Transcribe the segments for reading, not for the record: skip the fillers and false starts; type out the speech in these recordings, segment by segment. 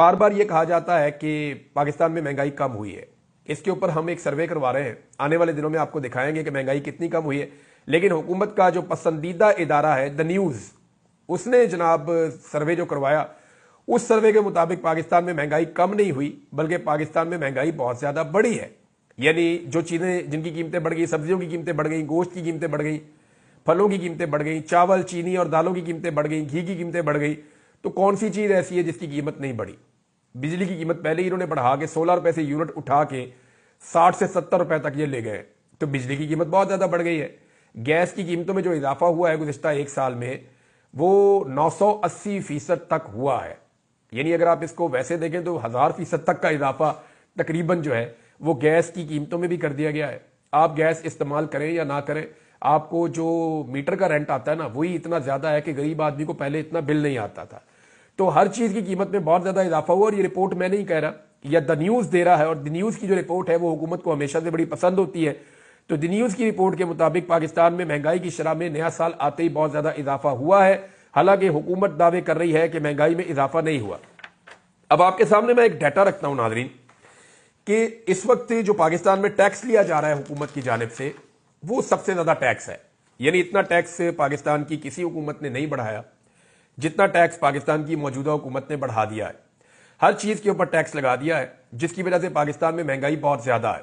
बार बार ये कहा जाता है कि पाकिस्तान में महंगाई कम हुई है। इसके ऊपर हम एक सर्वे करवा रहे हैं, आने वाले दिनों में आपको दिखाएंगे कि महंगाई कितनी कम हुई है। लेकिन हुकूमत का जो पसंदीदा इदारा है द न्यूज़, उसने जनाब सर्वे जो करवाया, उस सर्वे के मुताबिक पाकिस्तान में महंगाई कम नहीं हुई बल्कि पाकिस्तान में महंगाई बहुत ज़्यादा बढ़ी है। यानी जो चीज़ें जिनकी कीमतें बढ़ गई, सब्जियों की कीमतें बढ़ गई, गोश्त की कीमतें बढ़ गई, फलों की कीमतें बढ़ गई, चावल चीनी और दालों की कीमतें बढ़ गई, घी की कीमतें बढ़ गई, तो कौन सी चीज़ ऐसी है जिसकी कीमत नहीं बढ़ी। बिजली की कीमत पहले ही इन्होंने बढ़ा के 16 रुपए से यूनिट उठा के 60 से 70 रुपए तक ये ले गए, तो बिजली की कीमत बहुत ज़्यादा बढ़ गई है। गैस की कीमतों में जो इजाफा हुआ है गुज़िश्ता एक साल में, वो 980% तक हुआ है। यानी अगर आप इसको वैसे देखें तो 1000% तक का इजाफा तकरीबन जो है वो गैस की कीमतों में भी कर दिया गया है। आप गैस इस्तेमाल करें या ना करें, आपको जो मीटर का रेंट आता है ना, वही इतना ज़्यादा है कि गरीब आदमी को पहले इतना बिल नहीं आता था। तो हर चीज़ की कीमत में बहुत ज़्यादा इजाफा हुआ। और ये रिपोर्ट मैं नहीं कह रहा, या द न्यूज़ दे रहा है, और द न्यूज़ की जो रिपोर्ट है वो हुकूमत को हमेशा से बड़ी पसंद होती है। तो द न्यूज़ की रिपोर्ट के मुताबिक पाकिस्तान में महंगाई की शरह में नया साल आते ही बहुत ज़्यादा इजाफा हुआ है। हालांकि हुकूमत दावे कर रही है कि महंगाई में इजाफा नहीं हुआ। अब आपके सामने मैं एक डाटा रखता हूं नाजरीन, कि इस वक्त जो पाकिस्तान में टैक्स लिया जा रहा है हुकूमत की जानिब से, वो सबसे ज्यादा टैक्स है। यानी इतना टैक्स पाकिस्तान की किसी हुकूमत ने नहीं बढ़ाया जितना टैक्स पाकिस्तान की मौजूदा हुकूमत ने बढ़ा दिया है। हर चीज के ऊपर टैक्स लगा दिया है, जिसकी वजह से पाकिस्तान में महंगाई बहुत ज्यादा है।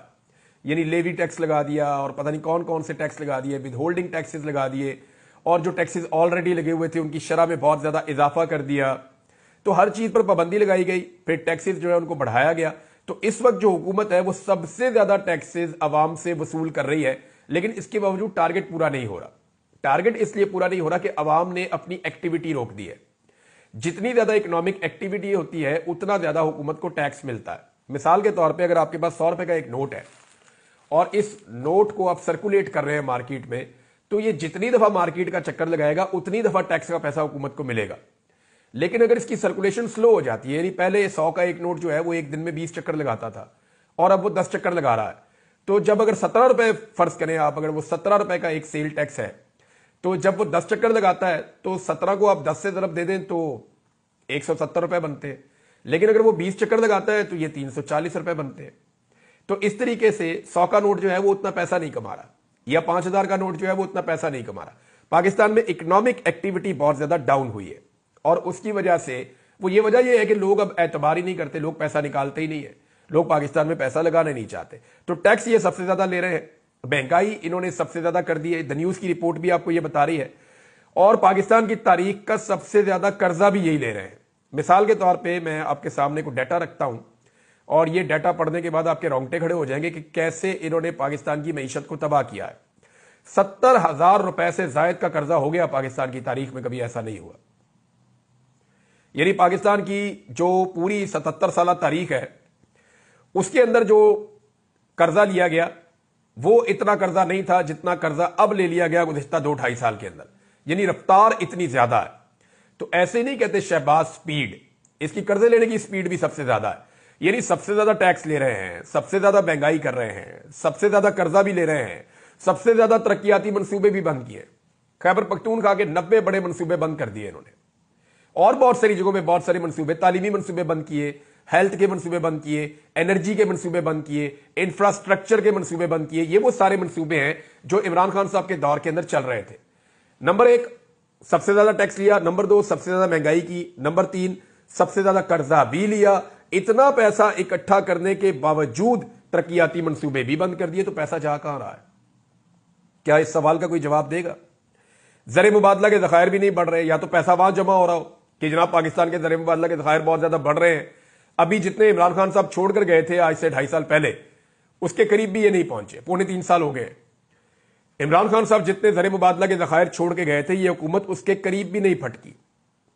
यानी लेवी टैक्स लगा दिया, और पता नहीं कौन कौन से टैक्स लगा दिए, विद होल्डिंग टैक्सेस लगा दिए, और जो टैक्सेस ऑलरेडी लगे हुए थे उनकी शरह में बहुत ज्यादा इजाफा कर दिया। तो हर चीज पर पाबंदी लगाई गई, फिर टैक्सेस जो है उनको बढ़ाया गया। तो इस वक्त जो हुकूमत है वो सबसे ज्यादा टैक्सेस अवाम से वसूल कर रही है, लेकिन इसके बावजूद टारगेट पूरा नहीं हो रहा। टारगेट इसलिए पूरा नहीं हो रहा कि अवाम ने अपनी एक्टिविटी रोक दी है। जितनी ज्यादा इकोनॉमिक एक्टिविटी होती है उतना ज्यादा हुकूमत को टैक्स मिलता है। मिसाल के तौर पर अगर आपके पास 100 रुपए का एक नोट है और इस नोट को आप सर्कुलेट कर रहे हैं मार्केट में, तो ये जितनी दफा मार्केट का चक्कर लगाएगा उतनी दफा टैक्स का पैसा हुकूमत को मिलेगा। लेकिन अगर इसकी सर्कुलेशन स्लो हो जाती है, यानी पहले 100 का एक नोट जो है वो एक दिन में 20 चक्कर लगाता था और अब वो 10 चक्कर लगा रहा है, तो जब अगर 17 रुपए फर्ज करें आप, अगर वो 17 रुपए का एक सेल टैक्स है, तो जब वो 10 चक्कर लगाता है तो 17 को आप 10 से ज़रब दे दें तो 170 रुपए बनते हैं। लेकिन अगर वो 20 चक्कर लगाता है तो ये 340 रुपए बनते हैं। तो इस तरीके से 100 का नोट जो है वो उतना पैसा नहीं कमा रहा, या 5000 का नोट जो है वो उतना पैसा नहीं कमा रहा। पाकिस्तान में इकोनॉमिक एक्टिविटी बहुत ज्यादा डाउन हुई है, और उसकी वजह से ये वजह यह है कि लोग अब एतबार ही नहीं करते, लोग पैसा निकालते ही नहीं है, लोग पाकिस्तान में पैसा लगाना नहीं चाहते। तो टैक्स ये सबसे ज्यादा ले रहे हैं, महंगाई इन्होंने सबसे ज्यादा कर दी है। द न्यूज़ की रिपोर्ट भी आपको ये बता रही है, और पाकिस्तान की तारीख का सबसे ज्यादा कर्जा भी यही ले रहे हैं। मिसाल के तौर पर मैं आपके सामने को डाटा रखता हूं, और ये डाटा पढ़ने के बाद आपके रोंगटे खड़े हो जाएंगे कि कैसे इन्होंने पाकिस्तान की मईशत को तबाह किया है। 70,000 रुपए से जायद का कर्जा हो गया पाकिस्तान की तारीख में, कभी ऐसा नहीं हुआ। यानी पाकिस्तान की जो पूरी 77 साल तारीख है उसके अंदर जो कर्जा लिया गया वो इतना कर्जा नहीं था जितना कर्जा अब ले लिया गया गुज़िश्ता 2-2.5 साल के अंदर। यानी रफ्तार इतनी ज्यादा है। तो ऐसे नहीं कहते शहबाज स्पीड, इसकी कर्जे लेने की स्पीड भी सबसे ज्यादा है। यानी सबसे ज्यादा टैक्स ले रहे हैं, सबसे ज्यादा महंगाई कर रहे हैं, सबसे ज्यादा कर्जा भी ले रहे हैं, सबसे ज्यादा तरक्याती मंसूबे भी बंद किए। खैबर पख्तूनख्वा के 90 बड़े मंसूबे बंद कर दिए इन्होंने, और बहुत सारी जगहों में बहुत सारे मंसूबे, तालीमी मंसूबे बंद किए, हेल्थ के मंसूबे बंद किए, एनर्जी के मंसूबे बंद किए, इंफ्रास्ट्रक्चर के मंसूबे बंद किए। ये वो सारे मंसूबे हैं जो इमरान खान साहब के दौर के अंदर चल रहे थे। नंबर 1 सबसे ज्यादा टैक्स लिया, नंबर 2 सबसे ज्यादा महंगाई की, नंबर 3 सबसे ज्यादा कर्जा भी लिया। इतना पैसा इकट्ठा करने के बावजूद तरक्याती मंसूबे भी बंद कर दिए, तो पैसा जा कहां रहा है? क्या इस सवाल का कोई जवाब देगा? ज़र मुबादला के ज़खायर भी नहीं बढ़ रहे, या तो पैसा वहां जमा हो रहा हो कि जनाब पाकिस्तान के ज़र मुबादला के ज़खायर बहुत ज्यादा बढ़ रहे हैं। अभी जितने इमरान खान साहब छोड़कर गए थे आज से 2.5 साल पहले, उसके करीब भी ये नहीं पहुंचे, 2.25 साल हो गए। इमरान खान साहब जितने ज़र मुबादला के ज़खायर छोड़ के गए थे, ये हुकूमत उसके करीब भी नहीं फटकी।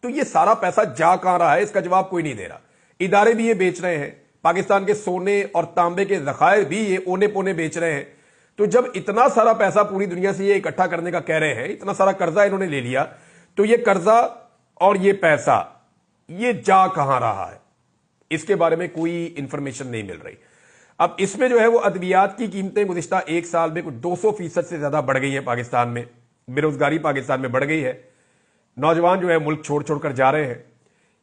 तो ये सारा पैसा जा कहां रहा है, इसका जवाब कोई नहीं दे रहा। इदारे भी ये बेच रहे हैं, पाकिस्तान के सोने और तांबे के ज़खायर भी ये ओने पोने बेच रहे हैं। तो जब इतना सारा पैसा पूरी दुनिया से ये इकट्ठा करने का कह रहे हैं, इतना सारा कर्जा इन्होंने ले लिया, तो ये कर्जा और ये पैसा ये जा कहां रहा है, इसके बारे में कोई इंफॉर्मेशन नहीं मिल रही। अब इसमें जो है वो अद्वियात की कीमतें गुज़िश्ता एक साल में कुछ 200% से ज्यादा बढ़ गई है पाकिस्तान में। बेरोजगारी पाकिस्तान में बढ़ गई है, नौजवान जो है मुल्क छोड़ छोड़कर जा रहे हैं।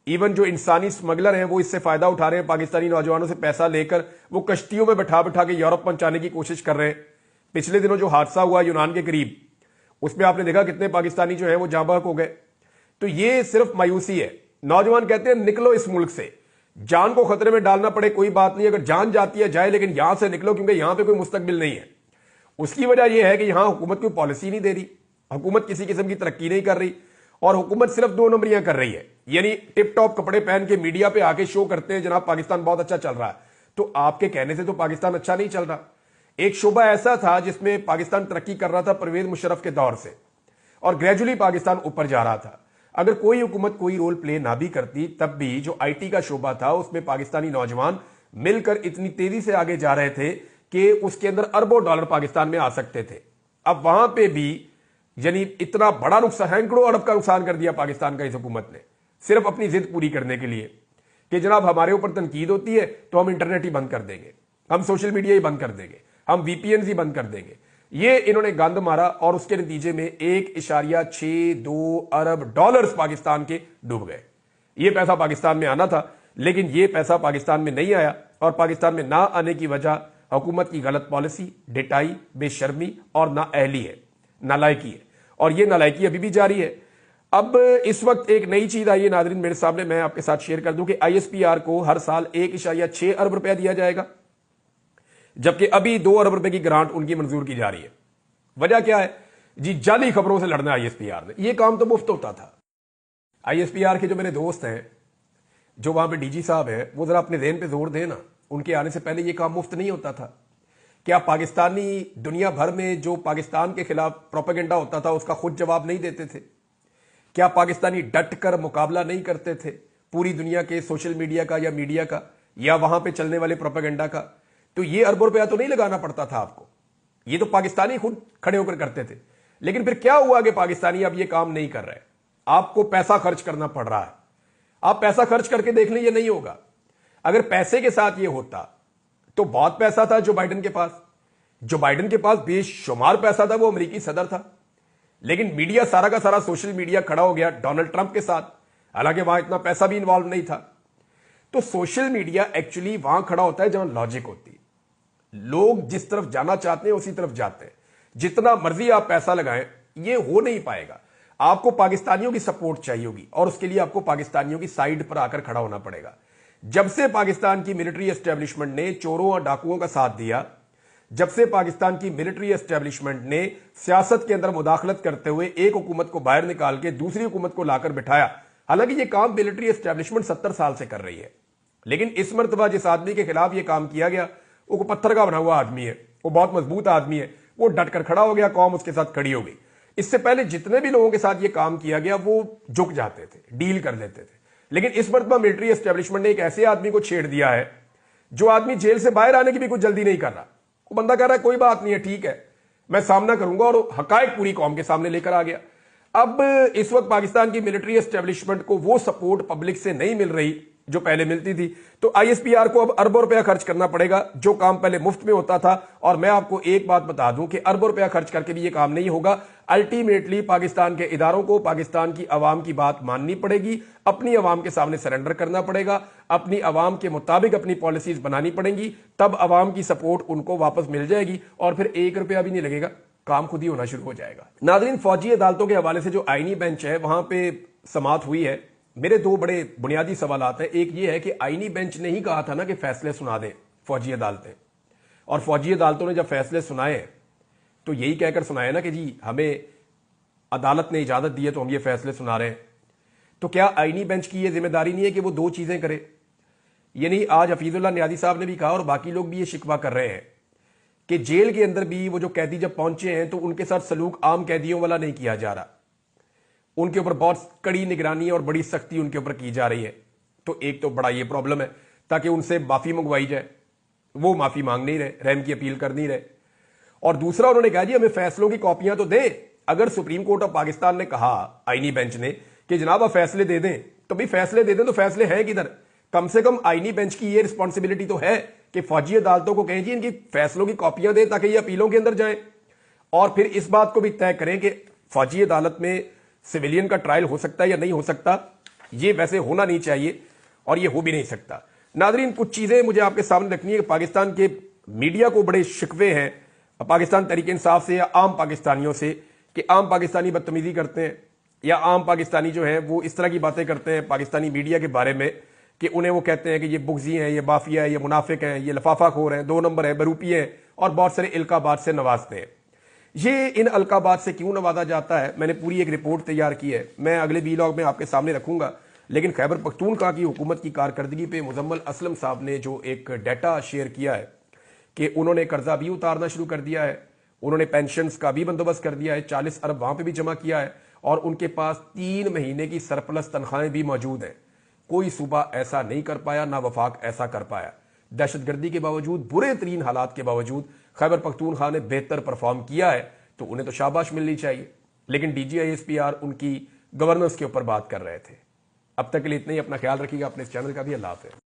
इवन जो इंसानी स्मगलर हैं वो इससे फायदा उठा रहे हैं, पाकिस्तानी नौजवानों से पैसा लेकर वो कश्तियों में बैठा बैठा के यूरोप पहुंचाने की कोशिश कर रहे हैं। पिछले दिनों जो हादसा हुआ यूनान के करीब, उसमें आपने देखा कितने पाकिस्तानी जो है वो जाँ बहक हो गए। तो ये सिर्फ मायूसी है। नौजवान कहते हैं निकलो इस मुल्क से, जान को खतरे में डालना पड़े कोई बात नहीं, अगर जान जाती है जाए, लेकिन यहां से निकलो क्योंकि यहां पे कोई मुस्तकबिल नहीं है। उसकी वजह यह है कि यहां हुकूमत कोई पॉलिसी नहीं दे रही, हुकूमत किसी किस्म की तरक्की नहीं कर रही, और हुकूमत सिर्फ 2 नंबरियां कर रही है। यानी टिप टॉप कपड़े पहन के मीडिया पे आके शो करते हैं जनाब पाकिस्तान बहुत अच्छा चल रहा है, तो आपके कहने से तो पाकिस्तान अच्छा नहीं चल रहा। एक शोबा ऐसा था जिसमें पाकिस्तान तरक्की कर रहा था परवेज मुशर्रफ के दौर से, और ग्रेजुअली पाकिस्तान ऊपर जा रहा था। अगर कोई हुकूमत कोई रोल प्ले ना भी करती, तब भी जो आईटी का शोबा था उसमें पाकिस्तानी नौजवान मिलकर इतनी तेजी से आगे जा रहे थे कि उसके अंदर अरबों डॉलर पाकिस्तान में आ सकते थे। अब वहां पे भी यानी इतना बड़ा नुकसान, सैकड़ों अरब का नुकसान कर दिया पाकिस्तान का इस हुकूमत ने, सिर्फ अपनी जिद पूरी करने के लिए कि जनाब हमारे ऊपर तनकीद होती है तो हम इंटरनेट ही बंद कर देंगे, हम सोशल मीडिया ही बंद कर देंगे, हम वीपीएन ही बंद कर देंगे। ये इन्होंने गंद मारा और उसके नतीजे में 1.62 अरब डॉलर्स पाकिस्तान के डूब गए। ये पैसा पाकिस्तान में आना था, लेकिन ये पैसा पाकिस्तान में नहीं आया, और पाकिस्तान में ना आने की वजह हुकूमत की गलत पॉलिसी, डिटाई, बेशर्मी और नाअहली है, नालायकी है, और ये नालायकी अभी भी जारी है। अब इस वक्त एक नई चीज आई है नाज़रीन मेरे सामने, मैं आपके साथ शेयर कर दूं कि आईएसपीआर को हर साल 1.6 अरब रुपया दिया जाएगा, जबकि अभी 2 अरब रुपए की ग्रांट उनकी मंजूर की जा रही है। वजह क्या है जी? जाली खबरों से लड़ना आईएसपीआर ने। यह काम तो मुफ्त होता था। आईएसपीआर के जो मेरे दोस्त हैं, जो वहां पे डीजी साहब हैं, वो जरा अपने ज़हन पे जोर देना, उनके आने से पहले यह काम मुफ्त नहीं होता था। क्या पाकिस्तानी दुनिया भर में जो पाकिस्तान के खिलाफ प्रोपेगेंडा होता था उसका खुद जवाब नहीं देते थे? क्या पाकिस्तानी डट कर मुकाबला नहीं करते थे पूरी दुनिया के सोशल मीडिया का या मीडिया का या वहां पे चलने वाले प्रोपेगेंडा का? तो ये अरबों रुपया तो नहीं लगाना पड़ता था आपको, ये तो पाकिस्तानी खुद खड़े होकर करते थे। लेकिन फिर क्या हुआ कि पाकिस्तानी अब ये काम नहीं कर रहे, आपको पैसा खर्च करना पड़ रहा है। आप पैसा खर्च करके देख लें, ये नहीं होगा। अगर पैसे के साथ ये होता तो बहुत पैसा था जो बाइडेन के पास, जो बाइडेन के पास बेशुमार पैसा था, वो अमेरिकी सदर था। लेकिन मीडिया सारा का सारा सोशल मीडिया खड़ा हो गया डोनाल्ड ट्रंप के साथ, हालांकि वहां इतना पैसा भी इन्वॉल्व नहीं था। तो सोशल मीडिया एक्चुअली वहां खड़ा होता है जहां लॉजिक होती है। लोग जिस तरफ जाना चाहते हैं उसी तरफ जाते हैं। जितना मर्जी आप पैसा लगाएं, ये हो नहीं पाएगा। आपको पाकिस्तानियों की सपोर्ट चाहिए होगी, और उसके लिए आपको पाकिस्तानियों की साइड पर आकर खड़ा होना पड़ेगा। जब से पाकिस्तान की मिलिट्री एस्टेब्लिशमेंट ने चोरों और डाकुओं का साथ दिया, जब से पाकिस्तान की मिलिट्री एस्टेब्लिशमेंट ने सियासत के अंदर मुदाखलत करते हुए एक हुकूमत को बाहर निकाल के दूसरी हुकूमत को लाकर बिठाया, हालांकि यह काम मिलिट्री एस्टेब्लिशमेंट 70 साल से कर रही है, लेकिन इस मर्तबा जिस आदमी के खिलाफ यह काम किया गया वो पत्थर का बना हुआ आदमी है, वो बहुत मजबूत आदमी है, वो डट कर खड़ा हो गया, कौम उसके साथ खड़ी हो गई। इससे पहले जितने भी लोगों के साथ ये काम किया गया वो झुक जाते थे, डील कर लेते थे। लेकिन इस मर्तबा मिलिट्री एस्टेब्लिशमेंट ने एक ऐसे आदमी को छेड़ दिया है जो आदमी जेल से बाहर आने की भी कुछ जल्दी नहीं कर रहा। वो बंदा कह रहा है कोई बात नहीं है, ठीक है, मैं सामना करूंगा, और हकायक पूरी कौम के सामने लेकर आ गया। अब इस वक्त पाकिस्तान की मिलिट्री एस्टेब्लिशमेंट को वो सपोर्ट पब्लिक से नहीं मिल रही जो पहले मिलती थी, तो आईएसपीआर को अब अरबों रुपया खर्च करना पड़ेगा, जो काम पहले मुफ्त में होता था। और मैं आपको एक बात बता दूं कि अरबों रुपया खर्च करके भी यह काम नहीं होगा। अल्टीमेटली पाकिस्तान के इदारों को पाकिस्तान की आवाम की बात माननी पड़ेगी, अपनी आवाम के सामने सरेंडर करना पड़ेगा, अपनी आवाम के मुताबिक अपनी पॉलिसीज बनानी पड़ेंगी, तब आवाम की सपोर्ट उनको वापस मिल जाएगी, और फिर 1 रुपया भी नहीं लगेगा, काम खुद ही होना शुरू हो जाएगा। नाज़रीन, फौजी अदालतों के हवाले से जो आईनी बेंच है वहां पे समाअत हुई है। मेरे 2 बड़े बुनियादी सवालात हैं। एक ये है कि आईनी बेंच ने ही कहा था ना कि फैसले सुना दें फौजी अदालतें, और फौजी अदालतों ने जब फैसले सुनाए तो यही कहकर सुनाए ना कि जी हमें अदालत ने इजाजत दी है तो हम ये फैसले सुना रहे हैं। तो क्या आईनी बेंच की ये जिम्मेदारी नहीं है कि वो 2 चीजें करे? यानी आज हफीजुल्लाह नियाज़ी साहब ने भी कहा और बाकी लोग भी ये शिकवा कर रहे हैं कि जेल के अंदर भी वो जो कैदी जब पहुंचे हैं तो उनके साथ सलूक आम कैदियों वाला नहीं किया जा रहा, उनके ऊपर बहुत कड़ी निगरानी और बड़ी सख्ती उनके ऊपर की जा रही है। तो एक तो बड़ा ये प्रॉब्लम है, ताकि उनसे माफी मंगवाई जाए, वो माफी मांग नहीं रहे, रहम की अपील कर नहीं रहे। और दूसरा उन्होंने कहा जी हमें फैसलों की कॉपियां तो दें। अगर सुप्रीम कोर्ट ऑफ पाकिस्तान ने कहा आईनी बेंच ने कि जनाब आप फैसले दे दें, तो भी फैसले दे दें, तो फैसले हैं किधर? कम से कम आईनी बेंच की ये रिस्पॉन्सिबिलिटी तो है कि फौजी अदालतों को कहें जी इनकी फैसलों की कॉपियां दें ताकि ये अपीलों के अंदर जाएं, और फिर इस बात को भी तय करें कि फौजी अदालत में सिविलियन का ट्रायल हो सकता है या नहीं हो सकता। ये वैसे होना नहीं चाहिए और ये हो भी नहीं सकता। नादरीन, कुछ चीजें मुझे आपके सामने रखनी है कि पाकिस्तान के मीडिया को बड़े शिकवे हैं पाकिस्तान तहरीक इंसाफ से या आम पाकिस्तानियों से कि आम पाकिस्तानी बदतमीजी करते हैं या आम पाकिस्तानी जो है वो इस तरह की बातें करते हैं पाकिस्तानी मीडिया के बारे में कि उन्हें वो कहते हैं कि ये बुगजी हैं, ये बाफिया है, ये मुनाफिक हैं, ये लफाफाखोर हैं, 2 नंबर है, बरूपी हैं और बहुत सारे इल्काबात से नवाजते हैं। ये इन अलकाबात से क्यों नवाजा जाता है, मैंने पूरी एक रिपोर्ट तैयार की है, मैं अगले वीलॉग में आपके सामने रखूंगा। लेकिन खैबर पख्तूनख्वा की हुकूमत की कारकर्दगी पे मुजम्मल असलम साहब ने जो एक डाटा शेयर किया है कि उन्होंने कर्जा भी उतारना शुरू कर दिया है, उन्होंने पेंशन्स का भी बंदोबस्त कर दिया है, 40 अरब वहां पे भी जमा किया है और उनके पास 3 महीने की सरप्लस तनख्वाहें भी मौजूद हैं। कोई सूबा ऐसा नहीं कर पाया, ना वफाक ऐसा कर पाया। दहशतगर्दी के बावजूद, बुरे तरीन हालात के बावजूद खैबर पख्तूनख्वा ने बेहतर परफॉर्म किया है, तो उन्हें तो शाबाश मिलनी चाहिए। लेकिन DGISPR उनकी गवर्नेंस के ऊपर बात कर रहे थे। अब तक के लिए इतना ही। अपना ख्याल रखिएगा, अपने इस चैनल का भी। अल्लाह हाफ़िज़।